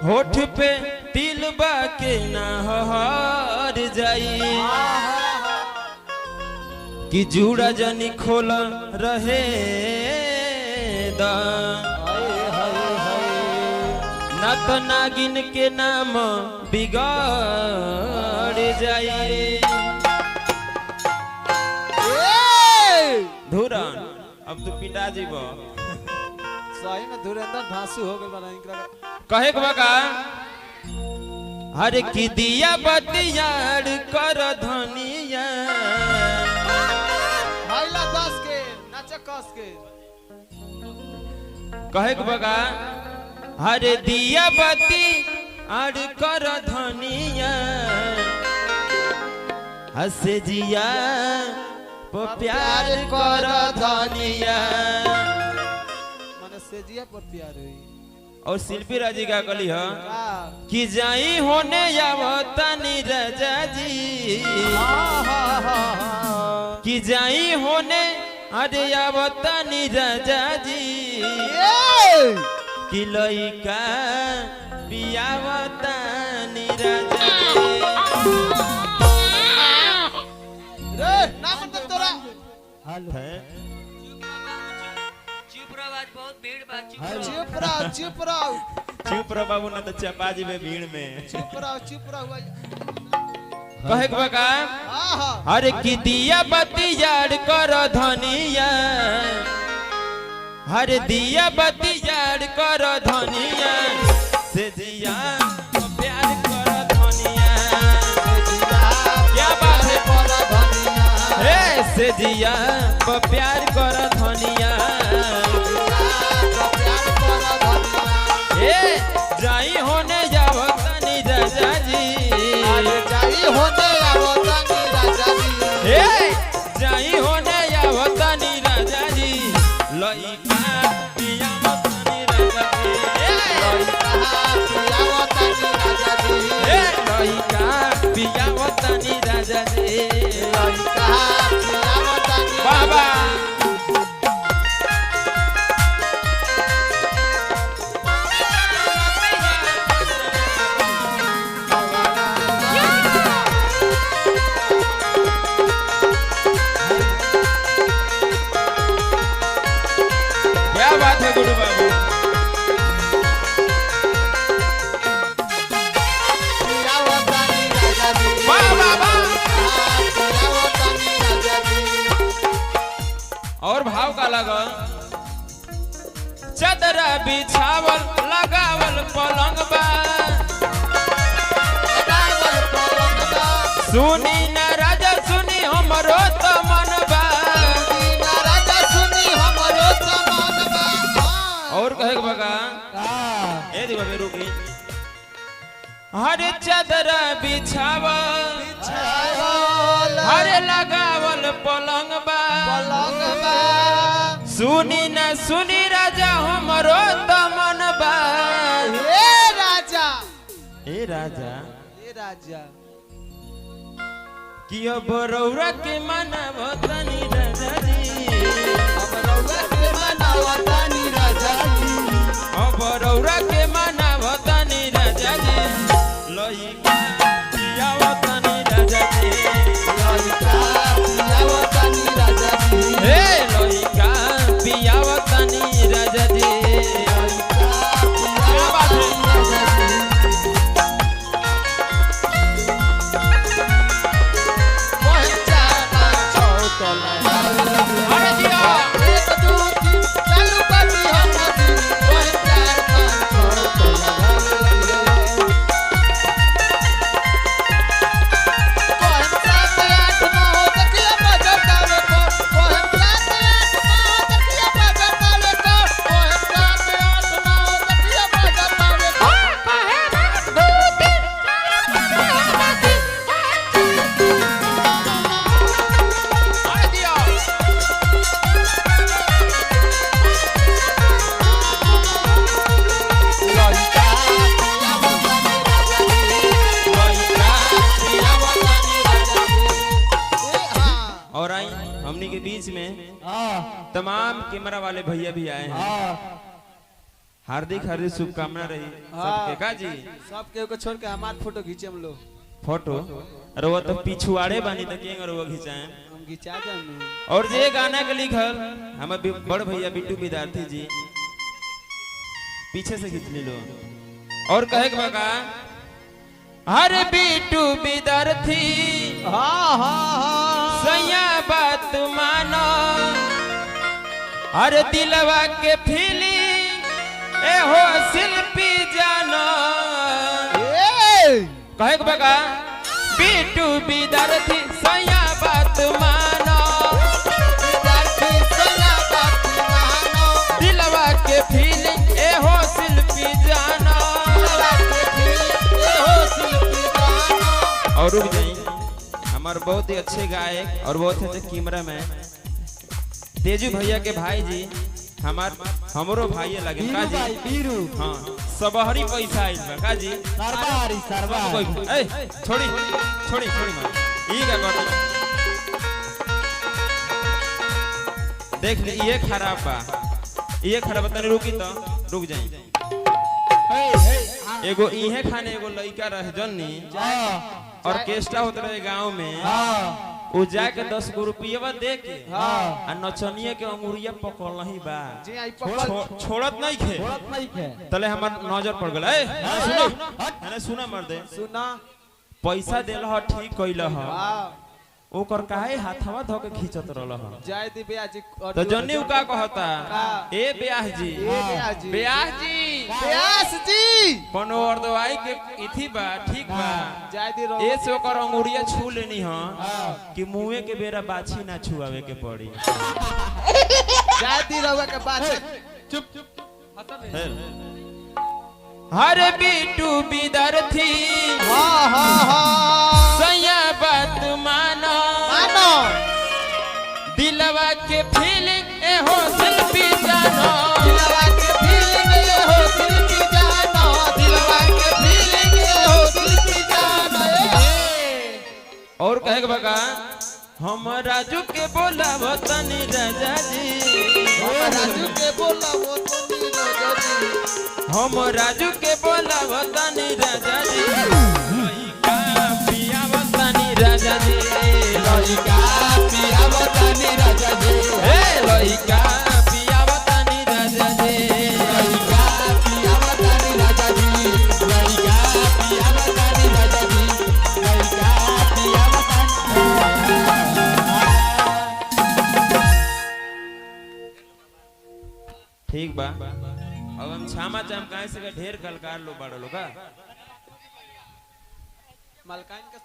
होठ पे तिल बाके ना हर जाई कि जूड़ा जनी खोल रहे दा ना तो नागिन के नाम बिगड़ जाई। धुरन अब तू पिटा जीबो सही में धुरंधर धांसू हो गइल बा इनकरा कहे के बका हर की दिया बतियाड़ कर धनिया भाईला 10 के नाचा कस के कहे के बका हर दिया बती आड़ कर धनिया हसे जिया प्यार कर धनिया माने सेजिया पर प्यार हुई और शिल्पी राजी का कली है कि जाई होने आवतानी राजा जी कि जाई होने अरे आवतानी राजा जी कि लइका बियावतानी राजा जी रे ना मतलब तोरा हेलो बहुत भीड़ बा चुप रहो चुप रहो बाबू ना तो चपा जी में भीड़ में चुप रहो कहे के बका अरे की दिया बत्ती यार कर धनिया हरे दिया बत्ती यार कर धनिया से जिया प्यार कर धनिया क्या बात है कर धनिया रे से जिया प्यार कर धनिया जाई होने जावतानी राजा जी जाई होने आवतानी राजा जी जाई होने जावतानी राजा जी लइका पियावतानी राजा जी लइका पियावतानी राजा जी बाबा बात है गुरु बाबू और भाव का लगा चदरा बिछावल लगावल पलंग बा सुनी न राजा सुनी हमरो तो मन बा और कहे बगा ए दी बाबे रुकी हरे चदरा बिछावल हरे लगावल पलंग बा सुनी न सुनी राजा हमरो तो मन बा ए राजा कि अब रौरा के मानव तनी राजा जी अब रौरा के मानव तनी राजा जी लइका पियावतानी राजा जी हे लइका पियावतानी राजा जी क्या बात है अरे दिया तमाम कैमरा वाले भैया भी आए हैं। हार्दिक हार्दिक शुभकामना रही सबके का जी। सबके को छोड़ के हमार फोटो खींचे हम लोग। फोटो अरे वो तो पिछुआड़े बानी तो केंगे वो खिंचाएं हम खींचा जाऊँ। और जे गाना के लिखल हमारे बड़ भैया बिट्टू विद्यार्थी जी पीछे से खींच ली लो और कहे के बका अरे बिट्टू विद्यार्थी हाँ हाँ हाँ सैया बात मानो अरे दिलवा के फीलिंग ए हो शिल्पी जानो कहे के बका बिट्टू विद्यार्थी सैया बात मानो दिलवा के फीलिंग ए हो शिल्पी जानो और रुक जाइए हमारे बहुत ही अच्छे गायक और बहुत अच्छे कैमरामैन तेजू भैया के भाई जी हमरो भाई लगे का जी बीरू हाँ सबहरी पैसा आइल बा का जी सरबारी सरबारी ए छोड़ी छोड़ी छोड़ी मार ई का कर देख ले ये खराब बा ये खराब तने रुकी तो रुक जाई एगो इहे खाने एगो लइका रह जन्नी ऑर्केस्ट्रा होत रहे गांव में उ जाके 10 गो रुपया दे के आ नचनिए के अंगुरिया पकड़ नहीं बा जी आई पकड़ छोड़त नहीं खे छोड़त नहीं खे तले हमर नजर पड़ गेल ए सुनो अरे सुना मर दे सुना पैसा देल ह ठीक कइल ह वाह ओकर काहे हाथवा ध के खींचत रहल ह जय दी ब्याह जी तो जन्नी उ का कहता ए ब्याह जी ब्याह जी ब्याह जी ब्यास जी कोनो और दवाई के इथी बा ठीक बा जय दी रो ए से ओकर अंगुरिया छू लेनी ह कि मुंहे के बेरा बाछी ना छुआवे के पड़ी जय दी रवा के बात चुप हरे बिट्टू विद्यार्थी हाँ हाँ हाँ सैया बात मानो मानो दिलवा के फीलिंग ए हो शिल्पी जानो दिलवा के फीलिंग ये हो शिल्पी जानो दिलवा के फीलिंग ये हो शिल्पी जानो और कहे के बका हम राजू के बोला वतनी राजा जी राजू के बोला वो तो राजा जी हम राजू के बोला वतनी राजा जी लइका पिया वतनी राजा जी लइका पिया वतनी राजा जी ए लइका पिया वतनी राजा जी लइका पिया वतनी राजा जी लइका पिया वतनी राजा जी लइका पिया वतनी ठीक बा अब हम छामा चाम काहे से ढेर कलकार लो बाड़ो लोग मलकाइन का